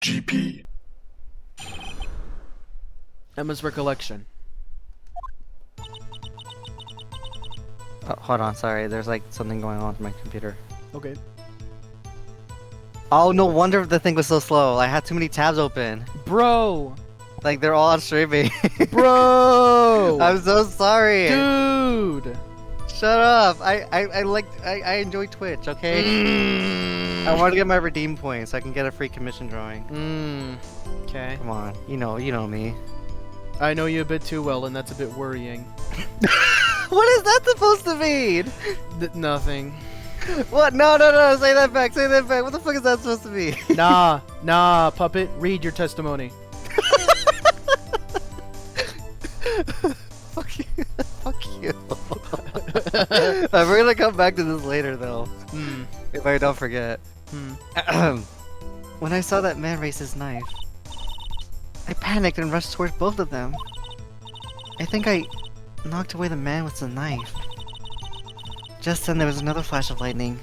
GP. Emma's recollection. Oh, hold on, sorry. There's like something going on with my computer. Okay. Oh, no wonder the thing was so slow. I had too many tabs open. Bro! Like they're all on streaming. Bro! I'm so sorry. Dude! Shut up. I enjoy Twitch, okay? I want to get my redeem points so I can get a free commission drawing. Okay. Come on. You know me. I know you a bit too well, and that's a bit worrying. What is that supposed to mean? Nothing. What? No. Say that back. What the fuck is that supposed to be? Nah, puppet. Read your testimony. Fuck you. Fuck you. We're gonna come back to this later, though. If I don't forget. When I saw that man raise his knife, I panicked and rushed towards both of them. I think I knocked away the man with the knife. Just then there was another flash of lightning,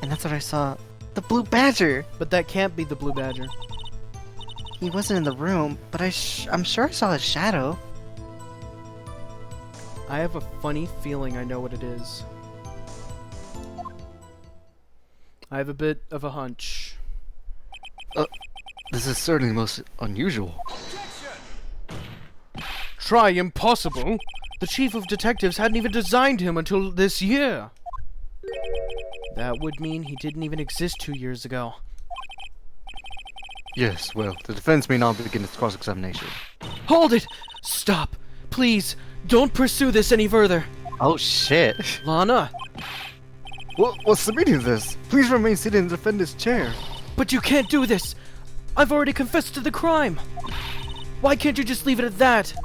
and that's when I saw the blue badger. But that can't be the blue badger. He wasn't in the room, but I'm sure I saw his shadow. I have a funny feeling I know what it is. I have a bit of a hunch. This is certainly most unusual. Try impossible? The chief of detectives hadn't even designed him until this year. That would mean he didn't even exist 2 years ago. Yes, well, the defense may now begin its cross-examination. Hold it! Stop! Please, don't pursue this any further. Oh shit. Lana! What's the meaning of this? Please remain seated in the defendant's chair. But you can't do this! I've already confessed to the crime! Why can't you just leave it at that?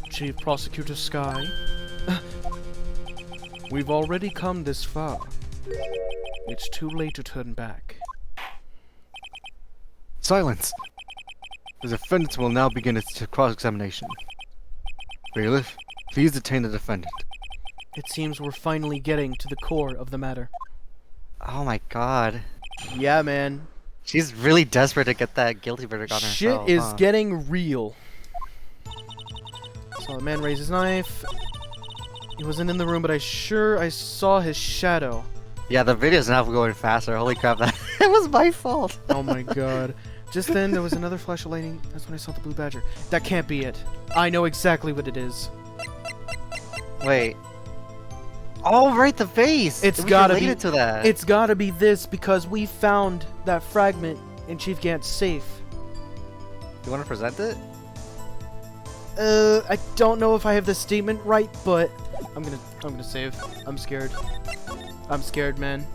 Chief Prosecutor Sky, we've already come this far. It's too late to turn back. Silence! The defendant will now begin its cross-examination. Bailiff, please detain the defendant. It seems we're finally getting to the core of the matter. Oh my god. Yeah, man. She's really desperate to get that guilty verdict on herself. Shit is getting real. So the man raised his knife. He wasn't in the room, but I saw his shadow. Yeah, the video's now going faster. Holy crap, that was my fault. Oh my god. Just then, there was another flash of lightning. That's when I saw the blue badger. That can't be it. I know exactly what it is. Wait. Oh, right, the face! It's It was gotta be related to that. It's gotta be this because we found that fragment in Chief Gant's safe. You want to present it? I don't know if I have the statement right, but I'm gonna save. I'm scared. I'm scared, man.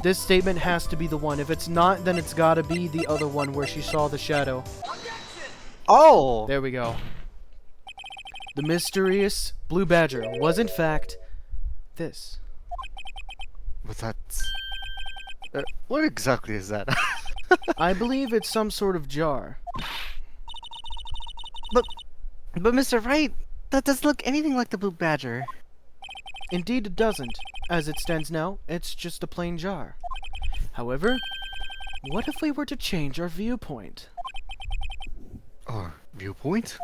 This statement has to be the one. If it's not, then it's gotta be the other one where she saw the shadow. Oh! There we go. The mysterious blue badger was in fact this. But that's... what exactly is that? I believe it's some sort of jar. But Mr. Wright, that doesn't look anything like the blue badger. Indeed it doesn't. As it stands now, it's just a plain jar. However, what if we were to change our viewpoint? Our viewpoint?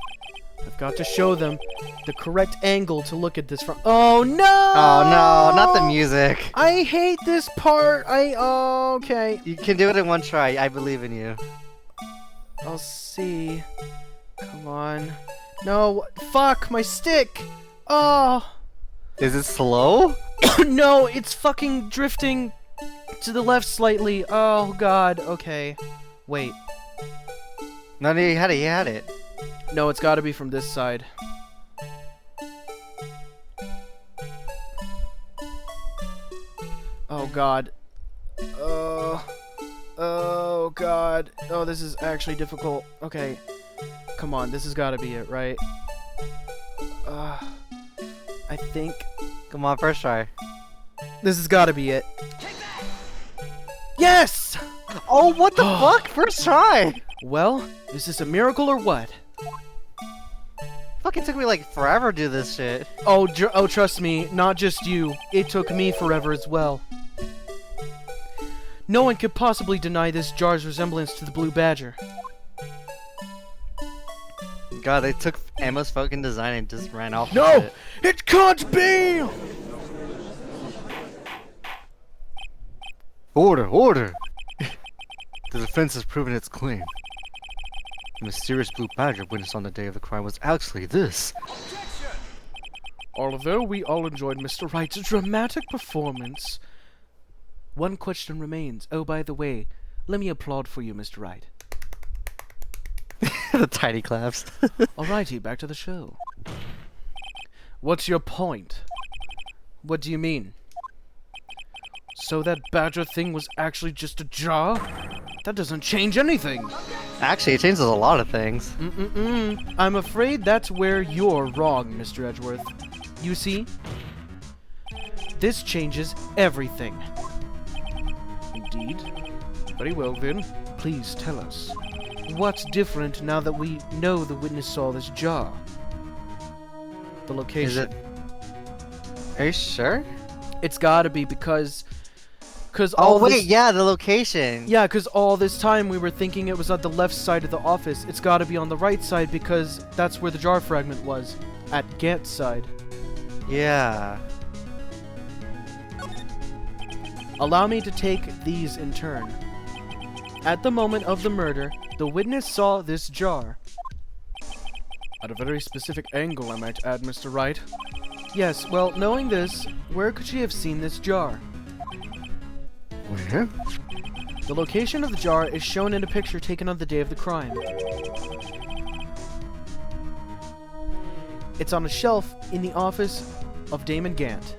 I've got to show them the correct angle to look at this from. Oh no! Oh no, not the music. I hate this part. Okay. You can do it in one try. I believe in you. I'll see. Come on. No, fuck my stick. Oh. Is it slow? No, it's fucking drifting to the left slightly. Oh god. Okay. Wait. No, you had it. No, it's got to be from this side. Oh god. Oh god. Oh, this is actually difficult. Okay. Come on, this has got to be it, right? I think Come on, first try. this has got to be it. Yes! Oh, what the fuck? First try! Well, is this a miracle or what? Fucking took me like forever to do this shit. Oh, trust me, not just you. It took me forever as well. No one could possibly deny this jar's resemblance to the blue badger. God, they took Emma's fucking design and just ran off No! with it. It can't be! Order! Order! The defense has proven its claim. The mysterious blue badger witnessed on the day of the crime was actually this. Although we all enjoyed Mr. Wright's dramatic performance, one question remains. Oh, by the way, let me applaud for you, Mr. Wright. The tiny claps. Alrighty, back to the show. What's your point? What do you mean? So that badger thing was actually just a jar? That doesn't change anything. Actually, it changes a lot of things. I'm afraid that's where you're wrong, Mr. Edgeworth. You see? This changes everything. Indeed. Very well then. Please tell us. What's different now that we know the witness saw this jar? The location. Is it? Are you sure? It's gotta be because Oh all wait, this, yeah, the location. yeah, because all this time we were thinking it was at the left side of the office. It's gotta be on the right side because that's where the jar fragment was, at Gant's side. Yeah. Allow me to take these in turn. At the moment of the murder, the witness saw this jar. At a very specific angle, I might add, Mr. Wright. Yes, well, knowing this, where could she have seen this jar? Where? The location of the jar is shown in a picture taken on the day of the crime. It's on a shelf in the office of Damon Gant.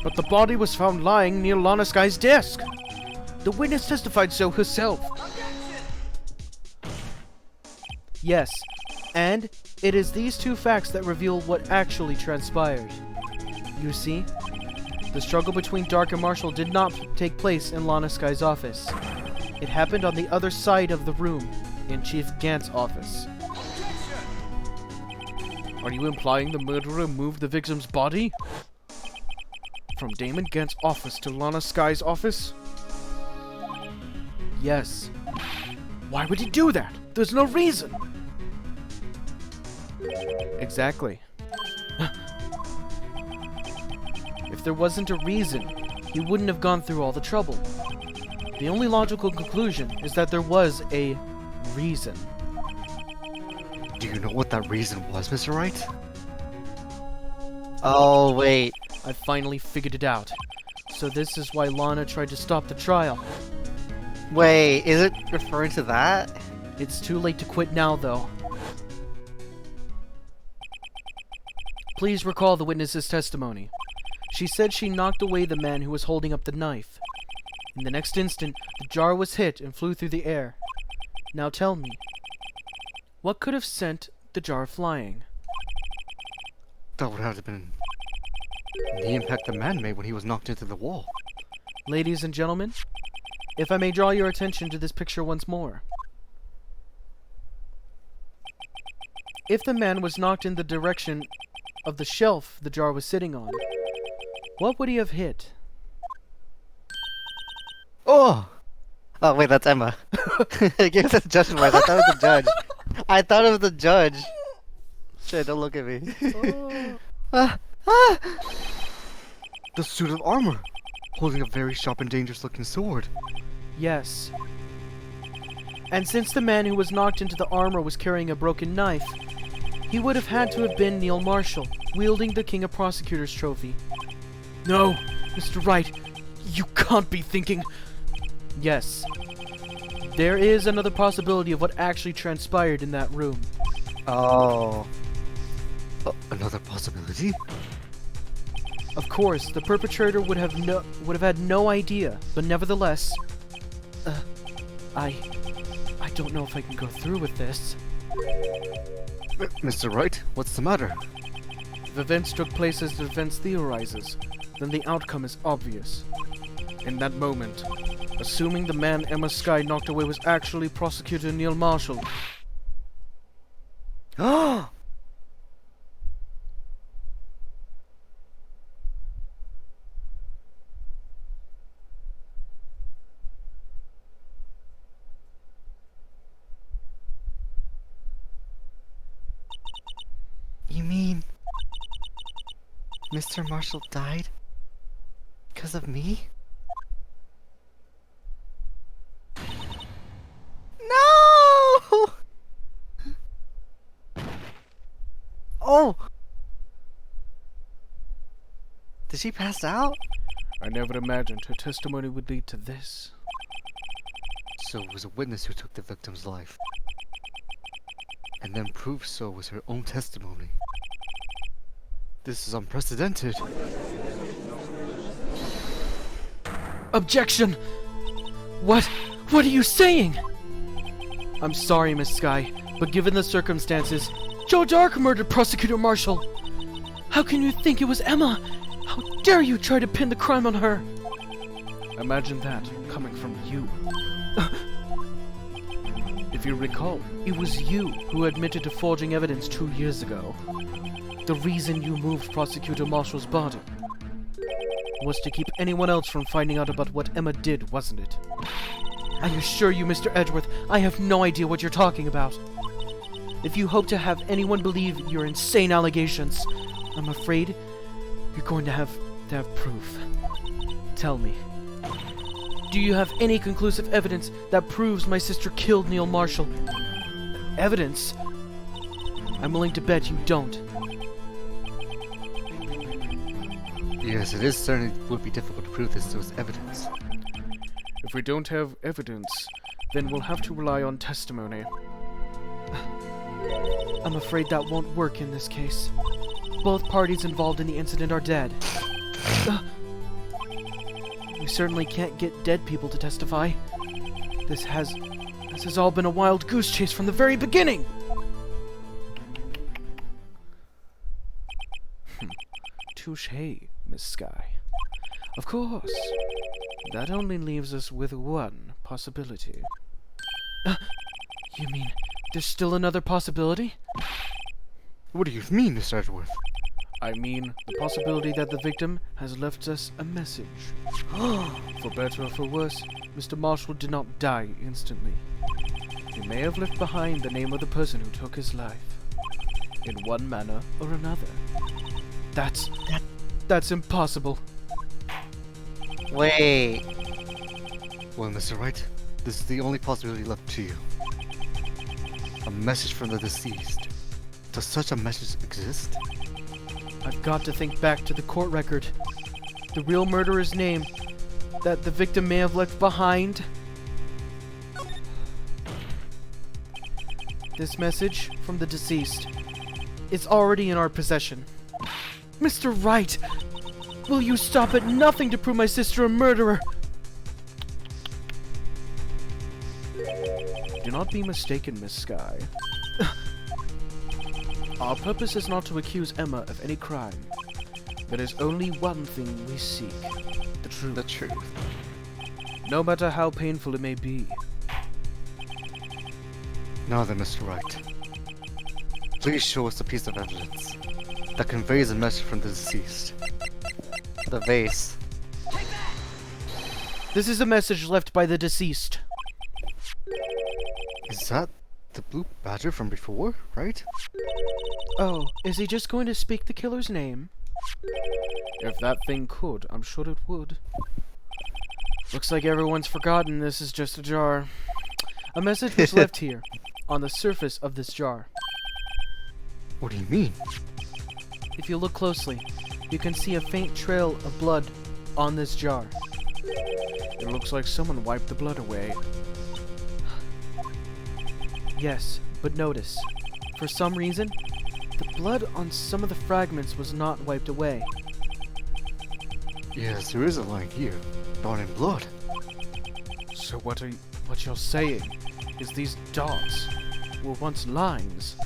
But the body was found lying near Lana Sky's desk. The witness testified so herself. Yes, and it is these two facts that reveal what actually transpired. You see, the struggle between Dark and Marshall did not take place in Lana Sky's office. It happened on the other side of the room, in Chief Gant's office. Are you implying the murderer moved the victim's body? From Damon Gant's office to Lana Sky's office? Yes. Why would he do that? There's no reason! Exactly. If there wasn't a reason, he wouldn't have gone through all the trouble. The only logical conclusion is that there was a reason. Do you know what that reason was, Mr. Wright? Oh wait. I finally figured it out. So this is why Lana tried to stop the trial. Wait, is it referring to that? It's too late to quit now, though. Please recall the witness's testimony. She said she knocked away the man who was holding up the knife. In the next instant, the jar was hit and flew through the air. Now tell me, what could have sent the jar flying? That would have been the impact the man made when he was knocked into the wall. Ladies and gentlemen, if I may draw your attention to this picture once more. If the man was knocked in the direction of the shelf the jar was sitting on, what would he have hit? Oh! Oh wait, that's Emma. Give us a judgment voice. I thought it was the judge. I thought it was the judge. Shit, don't look at me. The suit of armor! Holding a very sharp and dangerous looking sword. Yes. And since the man who was knocked into the armor was carrying a broken knife, he would have had to have been Neil Marshall, wielding the King of Prosecutors trophy. No, Mr. Wright, you can't be thinking... Yes. There is another possibility of what actually transpired in that room. Oh. Another possibility? Of course, the perpetrator would have had no idea, but nevertheless... I don't know if I can go through with this. Mr. Wright, what's the matter? If events took place as the defense theorizes, then the outcome is obvious. In that moment, assuming the man Emma Sky knocked away was actually Prosecutor Neil Marshall. Mr. Marshall died? Because of me? No! Oh! Did she pass out? I never imagined her testimony would lead to this. So it was a witness who took the victim's life. And then proved so was her own testimony. This is unprecedented. Objection! What are you saying? I'm sorry, Miss Sky, but given the circumstances, Joe Dark murdered Prosecutor Marshall. How can you think it was Emma? How dare you try to pin the crime on her? Imagine that coming from you. If you recall, it was you who admitted to forging evidence 2 years ago. The reason you moved Prosecutor Marshall's body was to keep anyone else from finding out about what Emma did, wasn't it? I assure you, Mr. Edgeworth, I have no idea what you're talking about. If you hope to have anyone believe your insane allegations, I'm afraid you're going to have proof. Tell me, do you have any conclusive evidence that proves my sister killed Neil Marshall? Evidence? I'm willing to bet you don't. Yes, it is certainly would be difficult to prove this was evidence. If we don't have evidence, then we'll have to rely on testimony. I'm afraid that won't work in this case. Both parties involved in the incident are dead. We certainly can't get dead people to testify. This has all been a wild goose chase from the very beginning! Touché, Miss Sky. Of course. That only leaves us with one possibility. You mean there's still another possibility? What do you mean, Mr. Edgeworth? I mean the possibility that the victim has left us a message. For better or for worse, Mr. Marshall did not die instantly. He may have left behind the name of the person who took his life, in one manner or another. That's impossible. Wait. Well, Mr. Wright, this is the only possibility left to you. A message from the deceased. Does such a message exist? I've got to think back to the court record. The real murderer's name that the victim may have left behind. This message from the deceased. It's already in our possession. Mr. Wright! Will you stop at nothing to prove my sister a murderer? Do not be mistaken, Miss Sky. Our purpose is not to accuse Emma of any crime. There is only one thing we seek. The truth. The truth. No matter how painful it may be. Now then, Mr. Wright. Please show us a piece of evidence that conveys a message from the deceased. The vase. This is a message left by the deceased. Is that the blue badger from before, right? Oh, is he just going to speak the killer's name? If that thing could, I'm sure it would. Looks like everyone's forgotten this is just a jar. A message was left here, on the surface of this jar. What do you mean? If you look closely, you can see a faint trail of blood on this jar. It looks like someone wiped the blood away. Yes, but notice, for some reason, the blood on some of the fragments was not wiped away. Yes, there is a line here, drawn in blood. So what you're saying is these dots were once lines.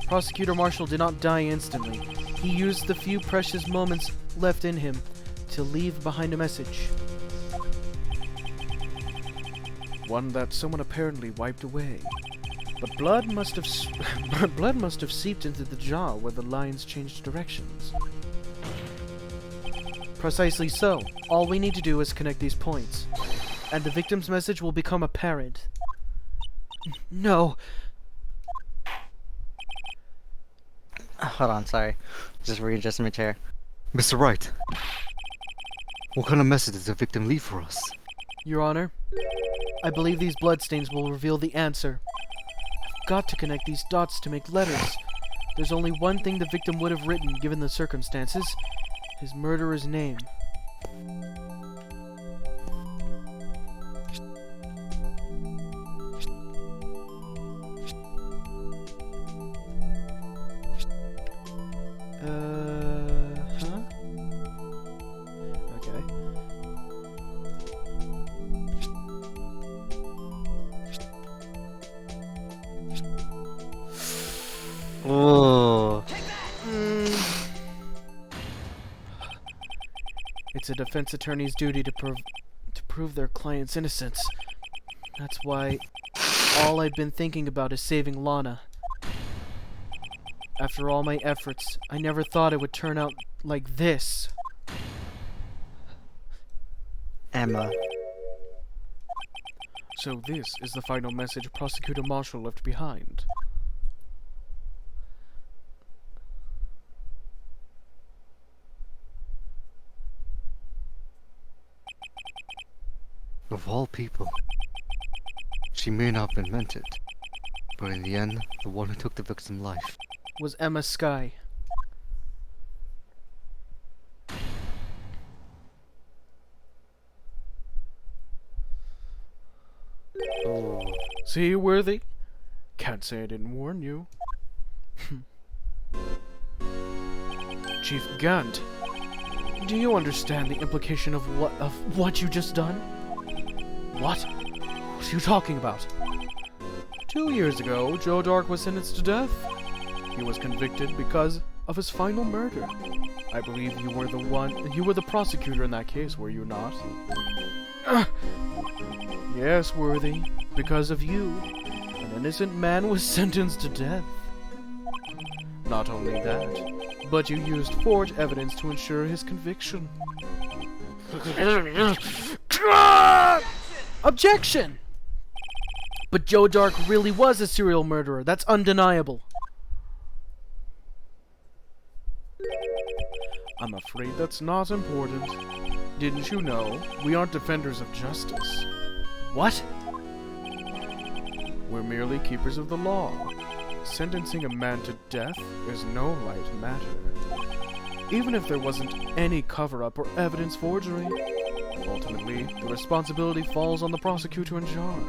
Prosecutor Marshall did not die instantly. He used the few precious moments left in him to leave behind a message. One that someone apparently wiped away. But blood must have seeped into the jar where the lines changed directions. Precisely so. All we need to do is connect these points, and the victim's message will become apparent. No. Hold on, sorry. Just readjusting my chair. Mr. Wright, what kind of message did the victim leave for us? Your Honor, I believe these bloodstains will reveal the answer. I've got to connect these dots to make letters. There's only one thing the victim would have written given the circumstances. His murderer's name. Huh? Okay. Oh. It's a defense attorney's duty to prove their client's innocence. That's why all I've been thinking about is saving Lana. After all my efforts, I never thought it would turn out like this. Emma. So this is the final message Prosecutor Marshall left behind. Of all people. She may not have been meant it, but in the end, the one who took the victim's life Was Emma Skye. Oh. See, Worthy? Can't say I didn't warn you. Chief Gant, do you understand the implication of what you just done? What? What are you talking about? 2 years ago, Joe Dark was sentenced to death. He was convicted because of his final murder. I believe you were the prosecutor in that case, were you not? Yes, Worthy. Because of you, an innocent man was sentenced to death. Not only that, but you used forged evidence to ensure his conviction. Objection! But Joe Dark really was a serial murderer. That's undeniable. I'm afraid that's not important. Didn't you know we aren't defenders of justice? What? We're merely keepers of the law. Sentencing a man to death is no light matter. Even if there wasn't any cover-up or evidence forgery, ultimately, the responsibility falls on the prosecutor in charge.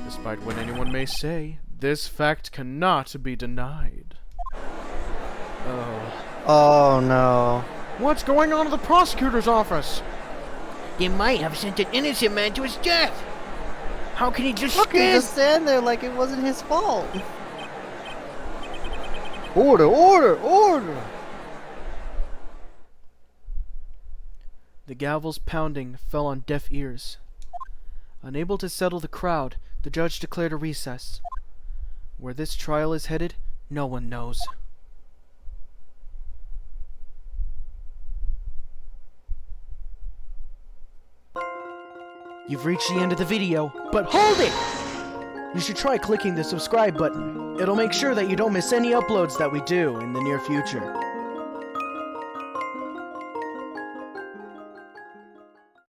Despite what anyone may say, this fact cannot be denied. Oh no. What's going on at the prosecutor's office? They might have sent an innocent man to his death. How can he just Look, he stand? just stand there like it wasn't his fault. Order! Order! Order! The gavel's pounding fell on deaf ears. Unable to settle the crowd, the judge declared a recess. Where this trial is headed, no one knows. You've reached the end of the video, but hold it! You should try clicking the subscribe button. It'll make sure that you don't miss any uploads that we do in the near future.